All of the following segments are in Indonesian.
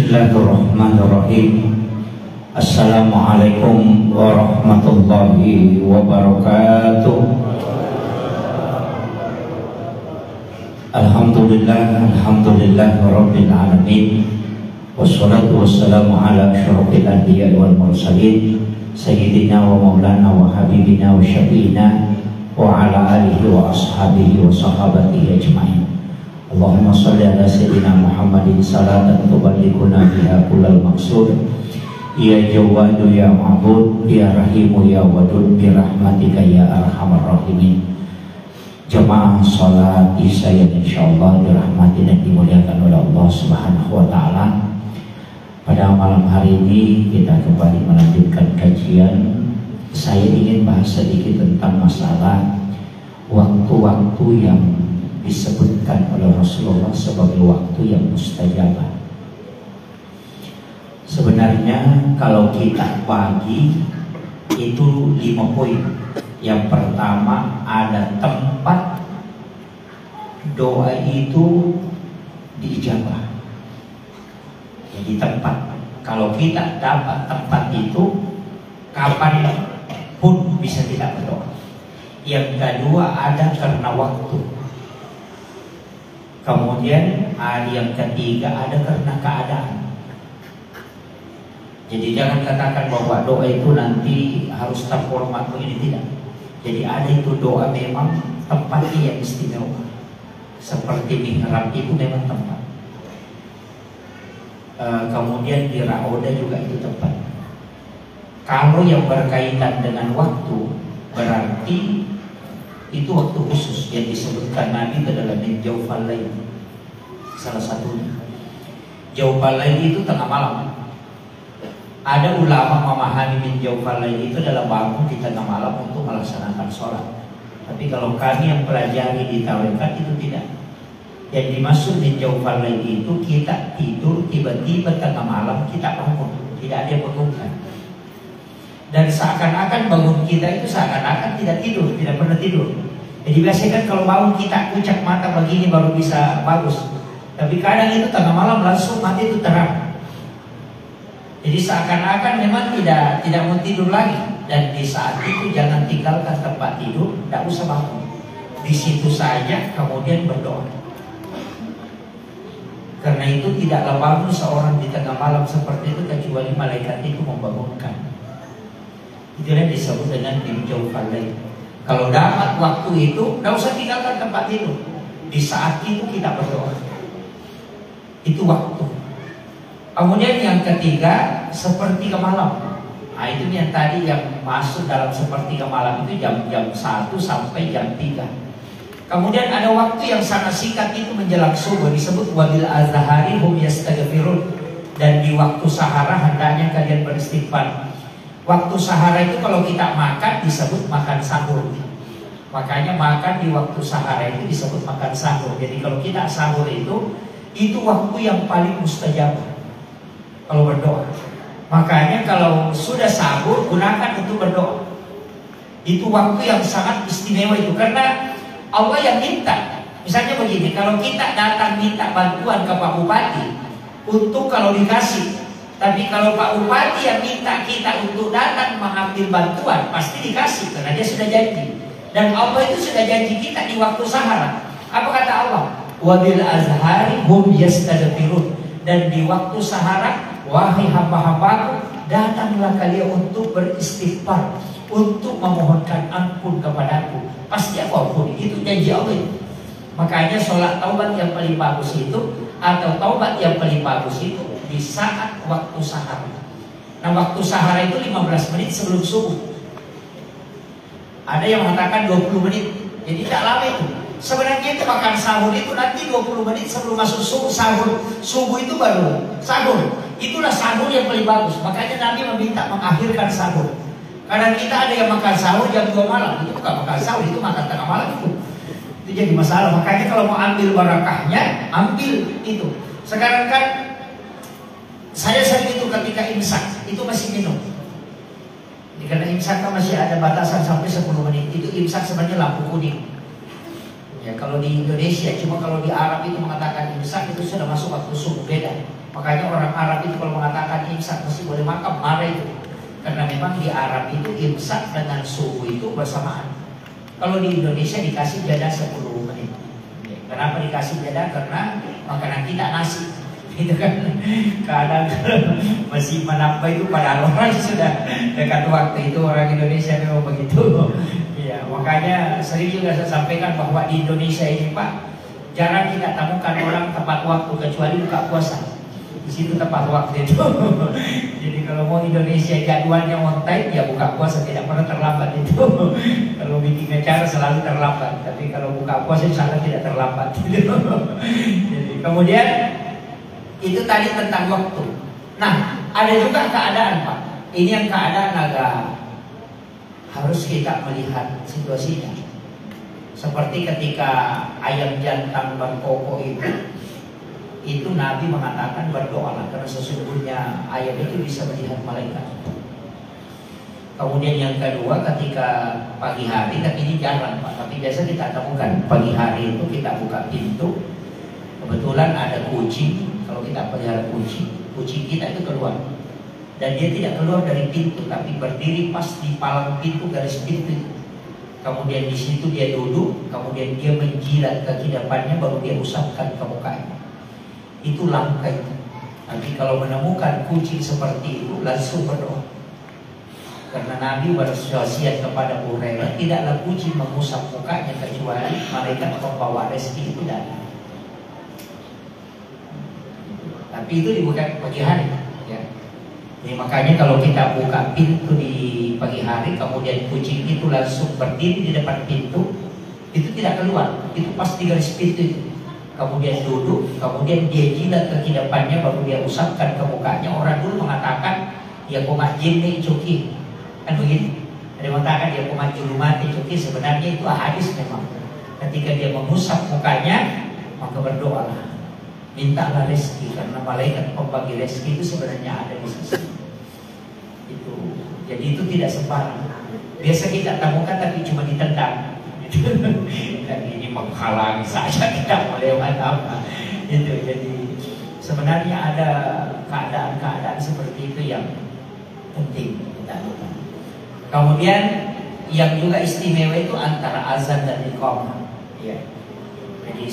Bismillahirrahmanirrahim. Assalamualaikum warahmatullahi wabarakatuh. Alhamdulillah rabbil alamin. Wassalatu wassalamu ala asyrafil anbiya wal mursalin sayyidina wa maulana wa habibina wa syafiina wa ala alihi wa ashabihi wa sahabatihi ajma'in. Allahumma salli ala sayyidina Muhammadin salatan tuballighuna biha kullal maqsud. Ya Jawadu ya Ma'bud, ya Rahimu ya Wadud, bi rahmatika ya arhamar rahimin. Jamaah salat Isya yang insyaallah dirahmati dan dimuliakan oleh Allah Subhanahu wa taala. Pada malam hari ini kita kembali melanjutkan kajian. Saya ingin bahas sedikit tentang masalah waktu-waktu yang disebutkan oleh Rasulullah sebagai waktu yang mustajabah. Sebenarnya kalau kita bagi itu 5 poin. Yang pertama, ada tempat doa itu diijabah. Jadi tempat, kalau kita dapat tempat itu kapan pun bisa tidak berdoa. Yang kedua, ada karena waktu. Kemudian yang ketiga, ada karena keadaan. Jadi jangan katakan bahwa doa itu nanti harus terhormat begini, tidak. Jadi ada itu doa memang tempatnya yang istimewa. Seperti mihrab itu memang tempat. Kemudian di Raudah juga itu tempat. Kalau yang berkaitan dengan waktu, berarti itu waktu khusus yang disebutkan Nabi itu adalah min jawfal lail. Salah satunya jawfal lail itu tengah malam. Ada ulama memahami min jawfal lail itu adalah bangun di tengah malam untuk melaksanakan sholat. Tapi kalau kami yang pelajari di tarekat itu tidak. Yang dimaksud min jawfal lail itu kita tidur tiba-tiba tengah malam kita bangun, tidak ada yang bangunkan. Dan seakan-akan bangun kita itu seakan-akan tidak tidur, tidak pernah tidur. Jadi biasanya kan kalau bangun kita kucak mata begini baru bisa bagus. Tapi kadang itu tengah malam langsung mati itu terang. Jadi seakan-akan memang tidak mau tidur lagi. Dan di saat itu jangan tinggalkan tempat tidur, tidak usah bangun. Di situ saja kemudian berdoa. Karena itu tidaklah bangun seorang di tengah malam seperti itu kecuali malaikat itu membangunkan. Itu yang disebut dengan min jawfal lail. Kalau dapat waktu itu, tidak usah tinggalkan tempat tidur. Di saat itu kita berdoa. Itu waktu. Kemudian yang ketiga, sepertiga malam. Nah itu yang tadi yang masuk dalam sepertiga malam itu jam 1 sampai jam 3. Kemudian ada waktu yang sangat singkat itu menjelang subuh, disebut wabil azhari hum yastaghfirun. Dan di waktu sahara hendaknya kalian beristighfar. Waktu sahara itu kalau kita makan disebut makan sahur. Makanya makan di waktu sahara itu disebut makan sahur. Jadi kalau kita sahur itu waktu yang paling mustajab kalau berdoa. Makanya kalau sudah sahur gunakan untuk berdoa. Itu waktu yang sangat istimewa itu karena Allah yang minta. Misalnya begini, kalau kita datang minta bantuan ke Pak Bupati untuk kalau dikasih. Tapi kalau Pak Bupati yang minta kita untuk datang mengambil bantuan, pasti dikasih karena dia sudah janji. Dan Allah itu sudah janji kita di waktu sahara. Apa kata Allah? Wabil azhari hum yastaghfirun. Dan di waktu sahara, wahai hamba-hambaku, datanglah kalian untuk beristighfar, untuk memohonkan ampun kepadaku. Pasti aku ampuni. Itu janji Allah itu. Makanya sholat taubat yang paling bagus itu, atau taubat yang paling bagus itu di saat waktu sahar. Nah waktu sahar itu 15 menit sebelum subuh. Ada yang mengatakan 20 menit. Jadi tidak lama itu. Sebenarnya itu makan sahur itu nanti 20 menit sebelum masuk subuh. Subuh itu baru sahur. Itulah sahur yang paling bagus. Makanya Nabi meminta mengakhirkan sahur. Karena kita ada yang makan sahur jam 2 malam. Itu bukan makan sahur, itu makan tengah malam itu. Itu jadi masalah. Makanya kalau mau ambil barakahnya, ambil itu. Sekarang kan saya sering itu ketika imsak itu masih minum. Karena imsak kan masih ada batasan sampai 10 menit. Itu imsak sebenarnya lampu kuning. Ya kalau di Indonesia, cuma kalau di Arab itu mengatakan imsak itu sudah masuk waktu subuh, beda. Makanya orang Arab itu kalau mengatakan imsak mesti boleh makan, marah itu. Karena memang di Arab itu imsak dengan subuh itu bersamaan. Kalau di Indonesia dikasih jeda 10 menit. Kenapa dikasih jeda? Karena makanan kita nasi. Itu kan kadang masih menambah itu pada orang sudah dekat waktu itu, orang Indonesia memang begitu. Ya, makanya sering juga saya sampaikan bahwa di Indonesia ini Pak, jarang kita temukan orang tepat waktu kecuali buka puasa. Di situ tepat waktu itu. Jadi kalau mau Indonesia jadwalnya on time, ya buka puasa tidak pernah terlambat itu. Kalau bikin acara selalu terlambat, tapi kalau buka puasa insya Allah tidak terlambat. Jadi kemudian itu tadi tentang waktu. Nah, ada juga keadaan Pak. Ini yang keadaan agak harus kita melihat situasinya. Seperti ketika ayam jantan berkokok itu Nabi mengatakan berdoalah karena sesungguhnya ayam itu bisa melihat malaikat. Kemudian yang kedua ketika pagi hari, tapi ini jarang Pak, tapi biasa kita temukan pagi hari itu kita buka pintu, kebetulan ada kucing. Kalau kita pelihara kucing kita itu keluar, dan dia tidak keluar dari pintu, tapi berdiri pas di palang pintu, garis pintu. Kemudian di situ dia duduk, kemudian dia menjilat kaki depannya, baru dia usapkan ke mukanya. Itu langka itu. Tapi kalau menemukan kucing seperti itu, langsung berdoa. Karena Nabi berwasiat kepada Hurairah, tidaklah kucing mengusap mukanya kecuali malaikat pembawa rezeki itu datang. Tapi itu dibuka pagi hari, ya. Jadi makanya kalau kita buka pintu di pagi hari, kemudian kucing itu langsung berdiri di depan pintu, itu tidak keluar, itu pas di garis pintu itu. Kemudian duduk, kemudian dia jilat kaki depannya, baru dia usapkan ke mukanya. Orang dulu mengatakan ya komat jini cuki, kan begitu. Ada mengatakan dia komat julumati cuki, sebenarnya itu hadis memang. Ketika dia mengusap mukanya, maka berdoalah, mintalah rezeki, karena malaikat pembagi rezeki itu sebenarnya ada di sisi itu. Jadi itu tidak sembarang. Biasa kita temukan tapi cuma ditendang. Dan ini menghalangi saja kita melewati apa. Itu. Jadi sebenarnya ada keadaan-keadaan seperti itu yang penting kita lakukan. Kemudian yang juga istimewa itu antara azan dan iqamah. Ya. Jadi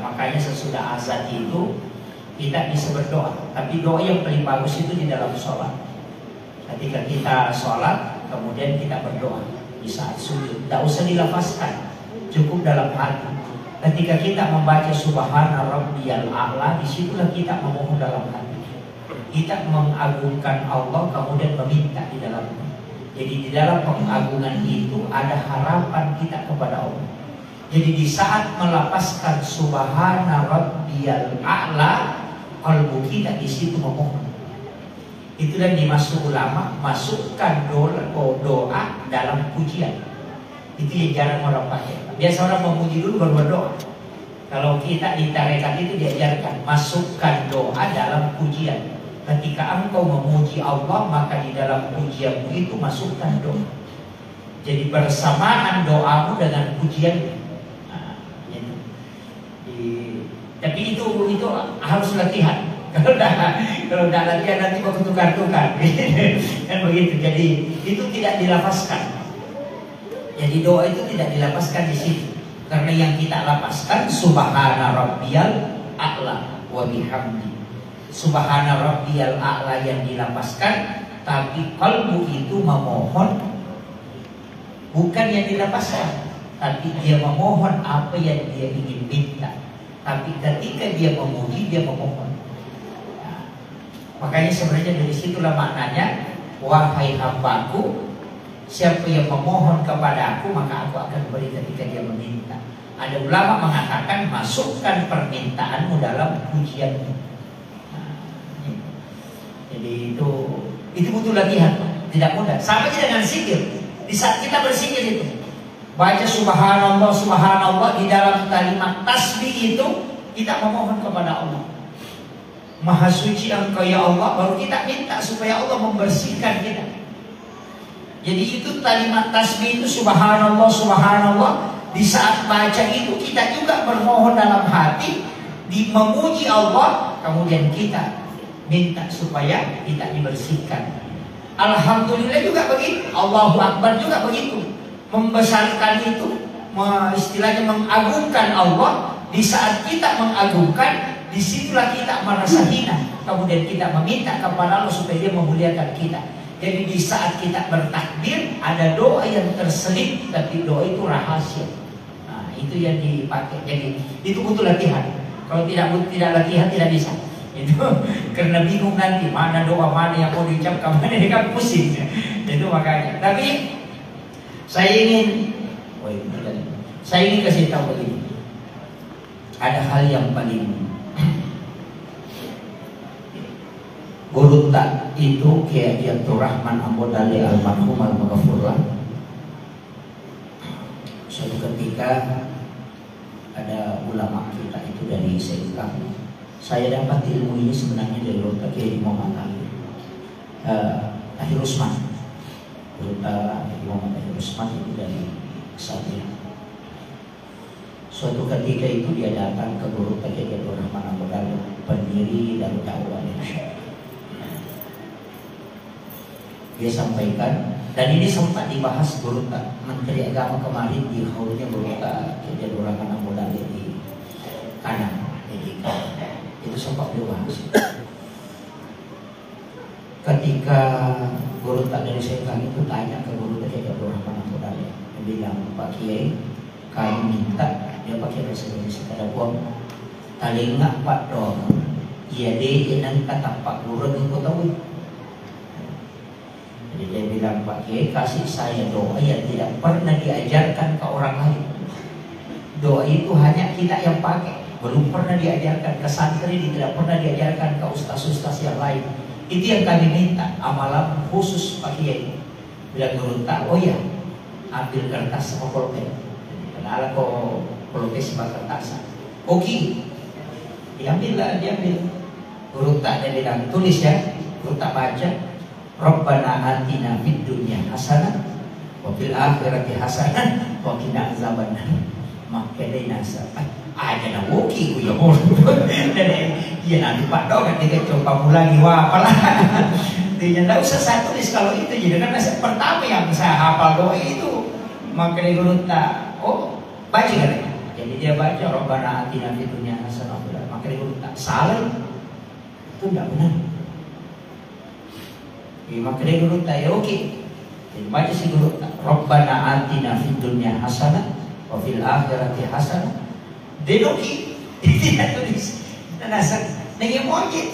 makanya sesudah azan itu kita bisa berdoa. Tapi doa yang paling bagus itu di dalam sholat. Ketika kita sholat, kemudian kita berdoa di saat sujud. Tidak usah dilafazkan, cukup dalam hati. Ketika kita membaca Subhana Rabbiyal A'la, disitulah kita memohon dalam hati. Kita mengagungkan Allah, kemudian meminta di dalamnya. Jadi di dalam pengagungan itu ada harapan kita kepada Allah. Jadi di saat melapaskan Subhana Rabbiyal A'la, qalbu kita di situ memohon. Itu dan dimasuk ulama, masukkan doa dalam pujian. Itu yang jarang orang pakai. Biasa orang memuji dulu baru berdoa. Kalau kita di tarekat itu diajarkan masukkan doa dalam pujian. Ketika engkau memuji Allah, maka di dalam pujianmu itu masukkan doa. Jadi bersamaan doamu dengan pujian. Tapi itu harus latihan. Kalau udah latihan nanti mau tukar-tukar, kan begitu. Jadi itu tidak dilafazkan. Jadi doa itu tidak dilafazkan di situ. Karena yang kita lapaskan Subhana Rabbiyal A'la wa bihamdi. Subhana Rabbiyal A'la yang dilapaskan, tapi kalbu itu memohon, bukan yang dilapaskan, tapi dia memohon apa yang dia ingin minta. Tapi ketika dia memuji, dia memohon. Nah, makanya sebenarnya dari situlah maknanya, wahai hambaku, siapa yang memohon kepada aku, maka aku akan beri ketika dia meminta. Ada ulama mengatakan masukkan permintaanmu dalam pujianmu. Nah, jadi itu butuh latihan, tidak mudah. Sama aja dengan zikir. Di saat kita berzikir itu, baca subhanallah, subhanallah, di dalam kalimat tasbih itu kita memohon kepada Allah. Maha suci engkau ya Allah, baru kita minta supaya Allah membersihkan kita. Jadi itu kalimat tasbih itu subhanallah, subhanallah. Di saat baca itu kita juga bermohon dalam hati, memuji Allah, kemudian kita minta supaya kita dibersihkan. Alhamdulillah juga begitu, Allahu Akbar juga begitu, membesarkan itu, istilahnya mengagungkan Allah. Di saat kita mengagungkan, disitulah kita merasa hina, kemudian kita meminta kepada Allah supaya Dia memuliakan kita. Jadi di saat kita bertakbir, ada doa yang terselip, tapi doa itu rahasia. Nah, itu yang dipakai. Jadi itu butuh latihan. Kalau tidak latihan tidak bisa. Itu karena bingung nanti mana doa mana yang mau diucapkan, mana dia kan pusing. Itu makanya. Tapi saya ingin kasih tahu begini. Ada hal yang paling Gurunta itu Kiai Abdul Rahman Ambodali almarhum al-Maghfurlah. Suatu ketika ada ulama kita itu dari Sengkang. Saya dapat ilmu ini sebenarnya dari Gurunta Kiai Muhammad Tahir Usman. Gurunta Kiai Muhammad Tahir Usman itu dari Sabir. Suatu ketika itu dia datang ke Gurunta Kiai Abdul Rahman Ambodali, pendiri dan dakwah Indonesia. Dia sampaikan, dan ini sempat dibahas Gurunta Menteri Agama kemarin di haunya Gurunta Kiai Abdul Rahman Ambodali di Kanang, itu sempat dibahas. Ketika Gurunta dari Sengkang itu tanya ke Gurunta Kiai Abdul Rahman Ambodali, dia bilang, Pak Kiai, kami minta, dia pakai bahasa Indonesia, kada buang talingak Pak dong, iya deh, nanti kata Pak Guru itu tahu. Jadi dia bilang, Pak Kiai, kasih saya doa yang tidak pernah diajarkan ke orang lain. Doa itu hanya kita yang pakai, belum pernah diajarkan ke santri, tidak pernah diajarkan ke ustaz-ustaz yang lain. Itu yang kami minta, amalan khusus Pak Kiai. Bilang Gurunta, oh ya, ambil kertas sama pulpen. Kenal kok pulpen sama kertas. Oke, diambil. Gurunta dia bilang, tulis ya, Gurunta baca. Rabbana atina fid dunya hasanah wa fil akhirati hasanah wa qina azabannar. Makanya nasa aja na woki ku ya bol. Dan iya nanti Pak dong ketika coba ulangi apalah. Dia enggak usah saya tulis kalau itu jadi kan pertama yang saya hafal doa itu. Makanya Gurunta, oh baca kan. Jadi dia baca Rabbana atina fid dunya hasanah. Makanya Gurunta salah. Itu enggak benar. Makanya Gurunta ya oke. Baca si Gurunta, Rabbana atina fid dunya hasanah wa fil akhirati hasanah. Denoki tidak tulis. Dan asal dengan mojit.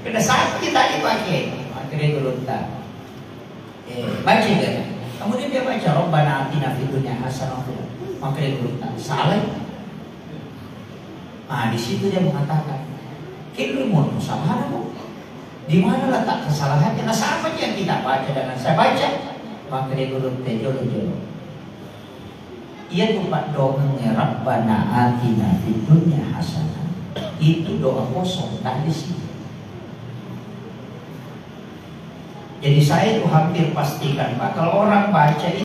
Kena satu kita dipakai. Makanya Gurunta baca kan. Kemudian dia baca Rabbana atina fid dunya hasanah. Makanya Gurunta salah. Nah di situ dia mengatakan, "Kini mau salah apa? Di mana letak kesalahannya?" Nah sama yang kita baca dengan saya baca. Maka dia Gurunta jolo-jolo. Ia tuh Pak doanya Rabbana atina fid dunya hasanah. Itu doa kosong tadi sih. Jadi saya tuh hampir pastikan Pak, kalau orang baca